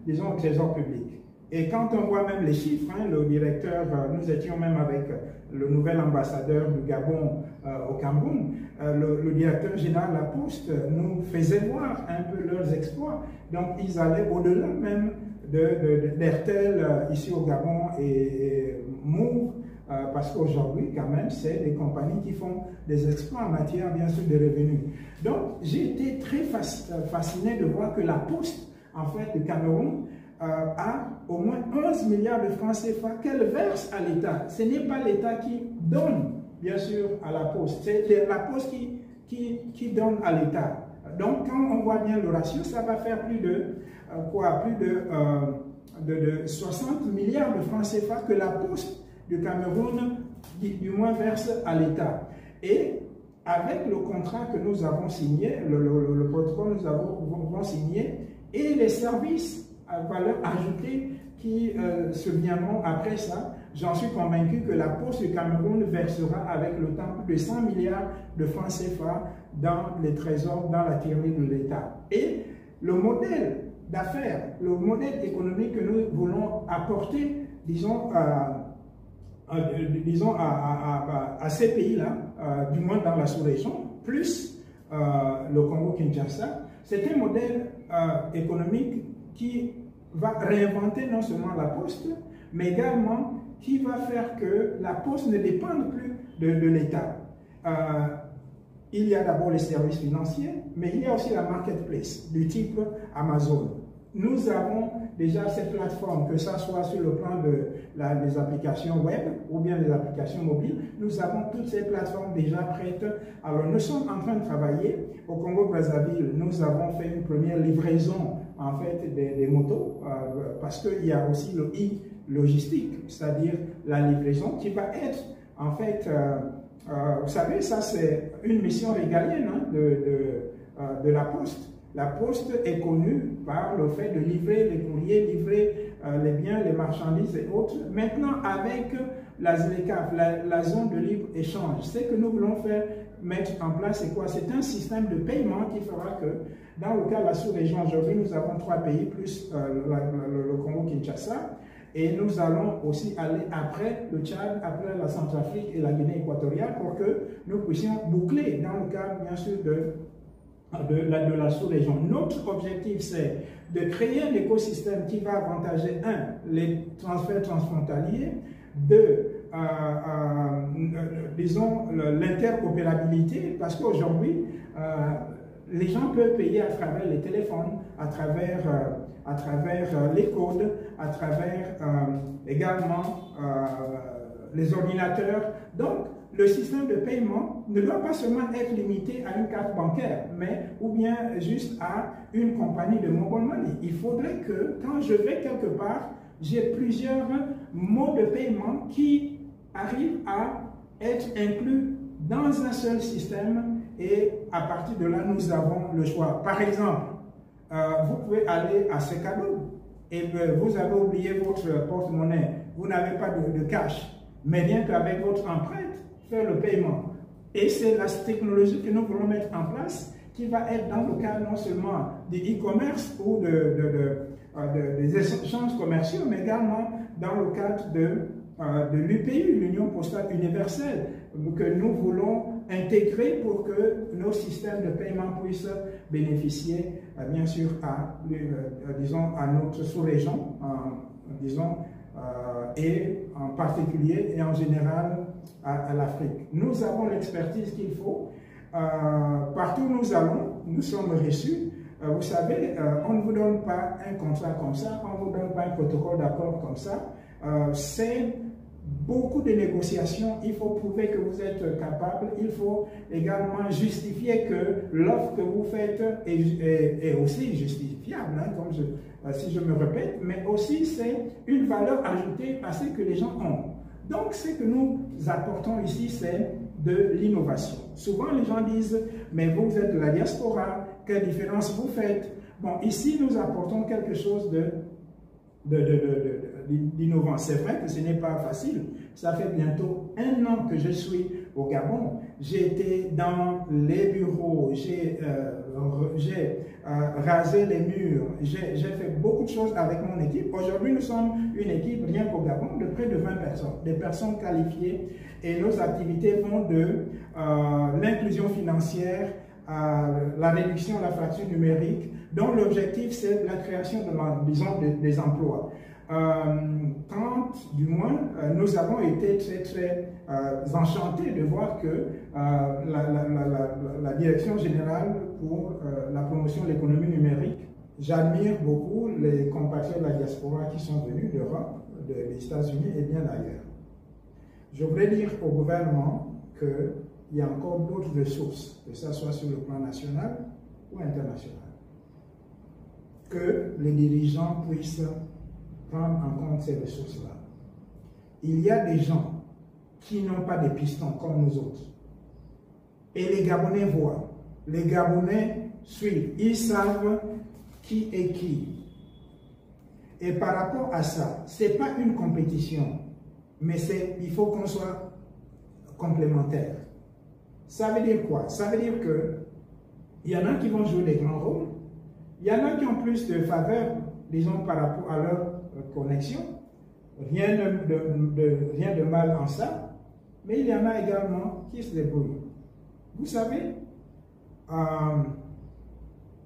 disons, au trésor public. Et quand on voit même les chiffres, hein, le directeur, nous étions même avec le nouvel ambassadeur du Gabon au Cameroun, le directeur général de la Poste nous faisait voir un peu leurs exploits. Donc ils allaient au-delà même d'Airtel ici au Gabon et Move, parce qu'aujourd'hui, quand même, c'est des compagnies qui font des exploits en matière, bien sûr, de revenus. Donc, j'ai été très fasciné de voir que la Poste, en fait, du Cameroun, a au moins 11 milliards de francs CFA qu'elle verse à l'État. Ce n'est pas l'État qui donne, bien sûr, à la Poste. C'est la Poste qui donne à l'État. Donc, quand on voit bien le ratio, ça va faire plus de 60 milliards de francs CFA que la Poste du Cameroun, du moins, verse à l'État. Et avec le contrat que nous avons signé, le protocole que nous avons signé, et les services à valeur ajoutée qui se viendront après ça, j'en suis convaincu que la Poste du Cameroun versera avec le temps plus de 100 milliards de francs CFA dans les trésors, dans la tirelire de l'État. Et le modèle d'affaires, le modèle économique que nous voulons apporter, disons, à ces pays-là, du moins dans la sous-région, plus le Congo-Kinshasa, c'est un modèle économique qui va réinventer non seulement la Poste, mais également qui va faire que la Poste ne dépende plus de l'État. Il y a d'abord les services financiers, mais il y a aussi la marketplace du type Amazon. Nous avons déjà cette plateforme, que ça soit sur le plan des applications web ou bien des applications mobiles, nous avons toutes ces plateformes déjà prêtes. Alors nous sommes en train de travailler au Congo-Brazzaville. Nous avons fait une première livraison en fait des motos parce qu'il y a aussi le e-logistique, c'est-à-dire la livraison qui va être en fait, vous savez, ça c'est une mission régalienne hein, de la Poste. La Poste est connue par le fait de livrer les courriers, livrer les biens, les marchandises et autres. Maintenant, avec la ZLECAf, la zone de libre-échange, ce que nous voulons mettre en place, c'est quoi? C'est un système de paiement qui fera que, dans le cas de la sous-région, aujourd'hui, nous avons 3 pays, plus le Congo-Kinshasa, et nous allons aussi aller après le Tchad, après la Centrafrique et la Guinée équatoriale pour que nous puissions boucler, dans le cas, bien sûr, de la sous-région. Notre objectif, c'est de créer un écosystème qui va avantager, les transferts transfrontaliers, disons, l'interopérabilité, parce qu'aujourd'hui, les gens peuvent payer à travers les téléphones, à travers les codes, à travers également les ordinateurs. Donc, le système de paiement ne doit pas seulement être limité à une carte bancaire, mais ou bien juste à une compagnie de mobile money. Il faudrait que, quand je vais quelque part, j'ai plusieurs modes de paiement qui arrivent à être inclus dans un seul système et à partir de là, nous avons le choix. Par exemple, vous pouvez aller à Secado et vous avez oublié votre porte-monnaie, vous n'avez pas de cash, mais rien qu'avec votre empreinte, faire le paiement. Et c'est la technologie que nous voulons mettre en place qui va être dans le cadre non seulement du e-commerce ou des échanges commerciaux, mais également dans le cadre de l'UPU, l'Union Postale Universelle, que nous voulons intégrer pour que nos systèmes de paiement puissent bénéficier, bien sûr, disons, à notre sous-région, disons, et en particulier et en général à l'Afrique. Nous avons l'expertise qu'il faut. Partout où nous allons, nous sommes reçus. Vous savez, on ne vous donne pas un contrat comme ça, on ne vous donne pas un protocole d'accord comme ça. C'est beaucoup de négociations. Il faut prouver que vous êtes capable. Il faut également justifier que l'offre que vous faites est aussi justifiable, hein, comme si je me répète, mais aussi c'est une valeur ajoutée à ce que les gens ont. Donc, ce que nous apportons ici, c'est de l'innovation. Souvent, les gens disent, mais vous êtes de la diaspora, quelle différence vous faites? Bon, ici, nous apportons quelque chose d'innovants. C'est vrai que ce n'est pas facile. Ça fait bientôt 1 an que je suis au Gabon. J'ai été dans les bureaux, j'ai rasé les murs, j'ai fait beaucoup de choses avec mon équipe. Aujourd'hui, nous sommes une équipe, rien qu'au Gabon, de près de 20 personnes, des personnes qualifiées. Et nos activités vont de l'inclusion financière à la réduction de la fracture numérique, dont l'objectif c'est la création des emplois. Quand, du moins, nous avons été très enchantés de voir que la Direction générale pour la promotion de l'économie numérique, j'admire beaucoup les compatriotes de la diaspora qui sont venus d'Europe, des États-Unis et bien d'ailleurs. Je voudrais dire au gouvernement qu'il y a encore d'autres ressources, que ce soit sur le plan national ou international, que les dirigeants puissent prendre en compte ces ressources-là. Il y a des gens qui n'ont pas de pistons comme nous autres. Et les Gabonais voient, les Gabonais suivent, ils savent qui est qui. Et par rapport à ça, ce n'est pas une compétition, mais il faut qu'on soit complémentaires. Ça veut dire quoi? Ça veut dire qu'il y en a qui vont jouer des grands rôles, il y en a qui ont plus de faveur, disons, par rapport à leur connexion. Rien de mal en ça, mais il y en a également qui se débrouillent. Vous savez,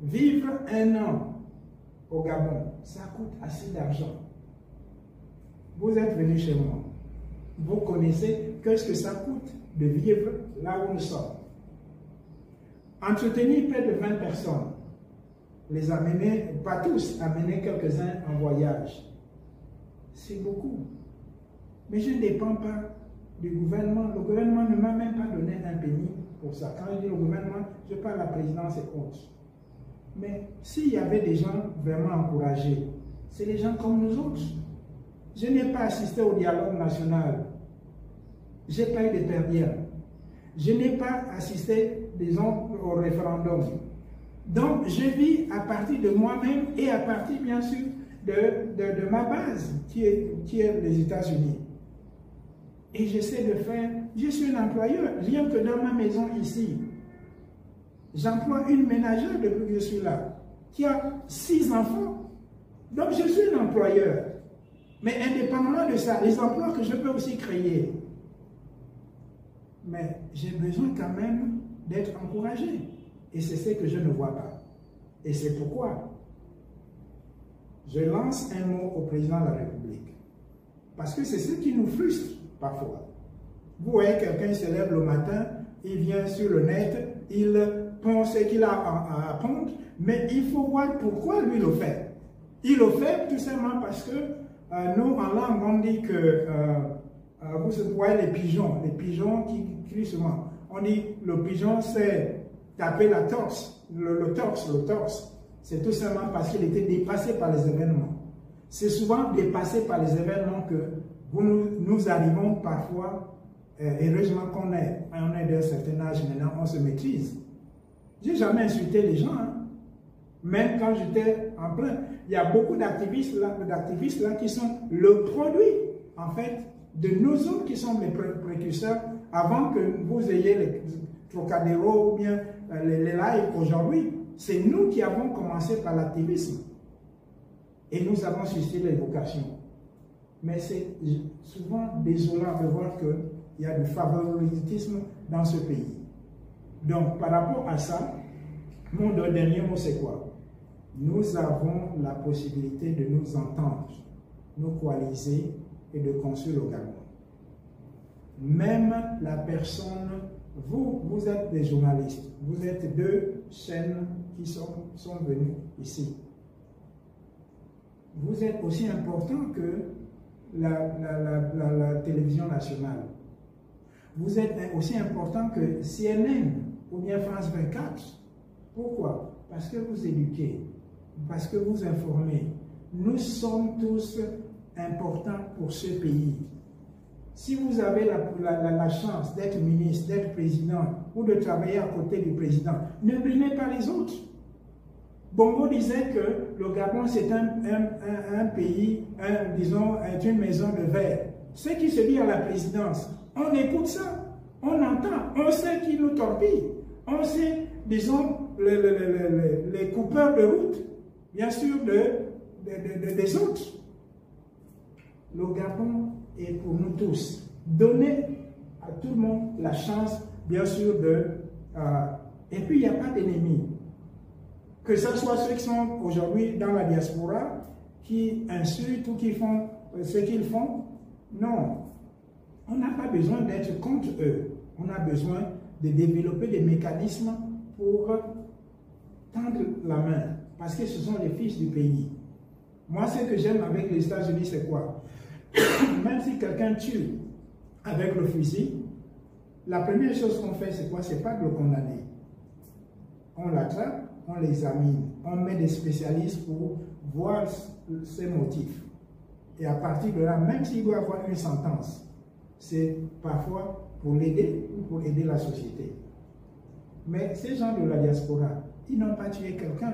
vivre 1 an au Gabon, ça coûte assez d'argent. Vous êtes venu chez moi, vous connaissez qu'est-ce que ça coûte de vivre là où nous sommes. Entretenir près de 20 personnes, les amener, pas tous, amener quelques-uns en voyage, c'est beaucoup. Mais je ne dépends pas du gouvernement. Le gouvernement ne m'a même pas donné un penny pour ça. Quand je dis le gouvernement, je parle de la présidence et autres. Mais s'il y avait des gens vraiment encouragés, c'est des gens comme nous autres. Je n'ai pas assisté au dialogue national. Je n'ai pas eu de perdiens. Je n'ai pas assisté, disons, au référendum. Donc, je vis à partir de moi-même et à partir, bien sûr, de ma base, qui est les États-Unis. Et j'essaie de faire, je suis un employeur, rien que dans ma maison ici. J'emploie une ménagère depuis que je suis là, qui a 6 enfants. Donc, je suis un employeur. Mais indépendamment de ça, les emplois que je peux aussi créer. Mais j'ai besoin quand même d'être encouragé. Et c'est ce que je ne vois pas. Et c'est pourquoi je lance un mot au président de la République. Parce que c'est ce qui nous frustre parfois. Vous voyez quelqu'un se lève le matin, il vient sur le net, il pense ce qu'il a à apprendre, mais il faut voir pourquoi lui le fait. Il le fait tout simplement parce que nous, en langue, on dit que vous voyez les pigeons qui crient souvent. On dit le pigeon, c'est taper la torse, le torse. C'est tout simplement parce qu'il était dépassé par les événements. C'est souvent dépassé par les événements que nous arrivons parfois, heureusement qu'on est d'un certain âge maintenant, on se maîtrise. Je n'ai jamais insulté les gens, hein. Même quand j'étais en plein. Il y a beaucoup d'activistes là qui sont le produit, en fait, de nous autres qui sommes les précurseurs avant que vous ayez les Trocadéro ou bien les lives aujourd'hui. C'est nous qui avons commencé par l'activisme. Et nous avons suscité les vocations. Mais c'est souvent désolant de voir qu'il y a du favoritisme dans ce pays. Donc, par rapport à ça, mon dernier mot, c'est quoi? Nous avons la possibilité de nous entendre, nous coaliser et de construire le Gabon. Même la personne, vous êtes des journalistes, vous êtes 2 chaînes qui sont venues ici. Vous êtes aussi important que la télévision nationale. Vous êtes aussi important que CNN ou bien France 24. Pourquoi? Parce que vous éduquez, parce que vous informez. Nous sommes tous importants pour ce pays. Si vous avez la chance d'être ministre, d'être président ou de travailler à côté du président, ne blâmez pas les autres. Bongo disait que le Gabon c'est un pays, disons, une maison de verre. Ce qui se dit à la présidence, on écoute ça, on entend, on sait qui nous torpille, on sait, disons, les coupeurs de route, bien sûr, des autres. Le Gabon est pour nous tous. Donner à tout le monde la chance, bien sûr, et puis, il n'y a pas d'ennemis. Que ce soit ceux qui sont aujourd'hui dans la diaspora, qui insultent ou qui font ce qu'ils font. Non. On n'a pas besoin d'être contre eux. On a besoin de développer des mécanismes pour tendre la main. Parce que ce sont les fils du pays. Moi, ce que j'aime avec les États-Unis, c'est quoi? Même si quelqu'un tue avec le fusil, la première chose qu'on fait, c'est quoi? C'est pas de le condamner. On l'attrape, on l'examine, on met des spécialistes pour voir ses motifs. Et à partir de là, même s'il doit avoir une sentence, c'est parfois pour l'aider ou pour aider la société. Mais ces gens de la diaspora, ils n'ont pas tué quelqu'un.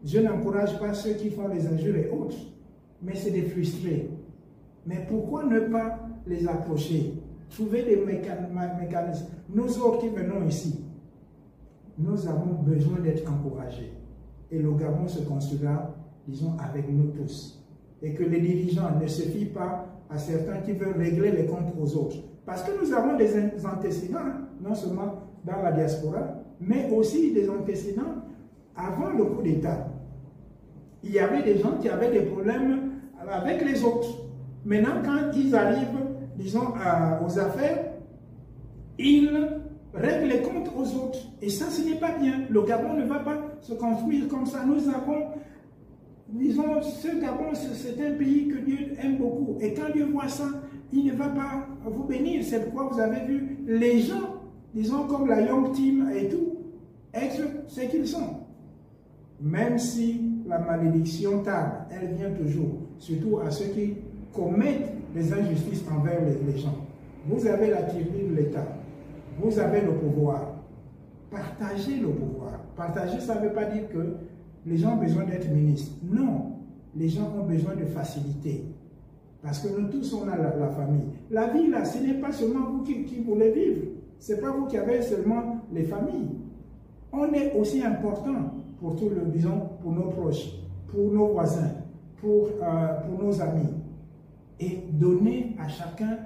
Je n'encourage pas ceux qui font les injures et autres, mais c'est des frustrés. Mais pourquoi ne pas les approcher? Trouver des mécanismes. Nous autres qui venons ici, nous avons besoin d'être encouragés. Et le Gabon se construira, disons, avec nous tous. Et que les dirigeants ne se fient pas à certains qui veulent régler les comptes aux autres. Parce que nous avons des antécédents, non seulement dans la diaspora, mais aussi des antécédents avant le coup d'État. Il y avait des gens qui avaient des problèmes avec les autres. Maintenant, quand ils arrivent, disons, aux affaires, ils règlent les comptes aux autres. Et ça, ce n'est pas bien. Le Gabon ne va pas se construire comme ça. Nous avons, disons, ce Gabon, c'est un pays que Dieu aime beaucoup. Et quand Dieu voit ça, il ne va pas vous bénir. C'est pourquoi vous avez vu les gens, disons, comme la Young Team et tout, être ce qu'ils sont. Même si la malédiction tarde, elle vient toujours, surtout à ceux qui commettent des injustices envers les gens. Vous avez la tyrannie de l'État, vous avez le pouvoir. Partagez le pouvoir. Partager, ça ne veut pas dire que les gens ont besoin d'être ministres. Non, les gens ont besoin de facilité. Parce que nous tous, on a la famille. La vie, là, ce n'est pas seulement vous qui voulez vivre. Ce n'est pas vous qui avez seulement les familles. On est aussi important pour tout le, disons, pour nos proches, pour nos voisins, pour nos amis. Et donner à chacun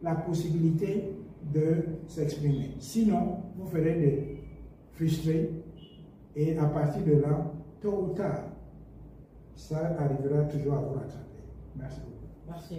la possibilité de s'exprimer. Sinon, vous ferez des frustrés et à partir de là, tôt ou tard, ça arrivera toujours à vous rattraper. Merci beaucoup. Merci.